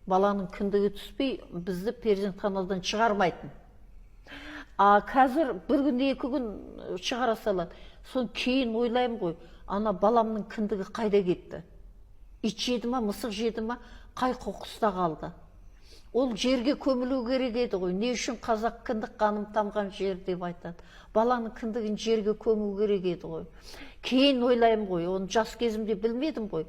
баланың кіндігі түспей бізді перзентханадан шығармайтын. Қазір бір күн, екі күн шығара салады. Сон кейін ойлаймын ғой, ана баламның кіндігі қайда кетті? Ит жеді ма, мысық жеді ма, қай қоқыста қалды? Ол жерге көмілу керек еді ғой. Не үшін қазақ кіндік қаным тамған жер деп айтады? Баланың кіндігін жерге көму керек еді ғой. Кейін ойлаймын ғой, оны жас кезімде білмедім ғой.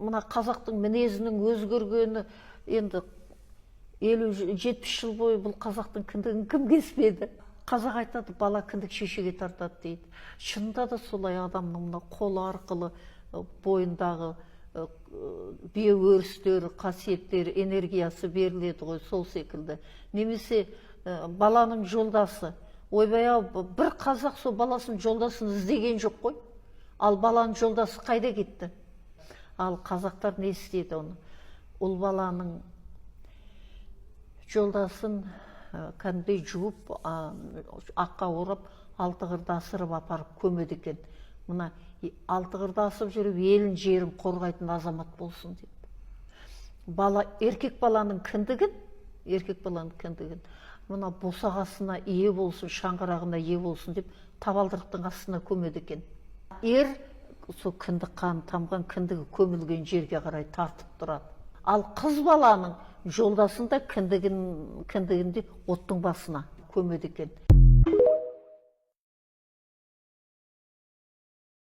Мына қазақтың мінезінің өзгергені енді 50-70 жыл бойы бұл қазақтың кіндігін кім кеспеді? Қазақ айтады, бала кіндік шешеге тартады дейді. Шынында да солай, адамның мына қолы арқылы бойындағы биоөрістері, қасиеттері, энергиясы беріледі ғой, сол секілді. Немесе баланың жолдасы. Ойбай-ау, бір қазақ сол баласының жолдасын іздеген жоқ қой. Ал баланың жолдасы қайда кетті? Ал қазақтар не істеді оны? Ол баланың жолдасын кәдімгідей жуып, аққа орап, алты қырды асырып апарып көмеді екен. Мына алты қырды асып жүріп, елін жерін қорғайтын азамат болсын деп. Еркек баланың кіндігін, мына босағасына ие болсын, шаңғырағына ие болсын деп, табалдырықтың астына көмеді екен. Ер сол кіндік қаны тамған кіндігі көмілген жерге қарай тартып тұрады. Ал қыз баланың жолдасында кіндігінде оттың басына көмеді екен.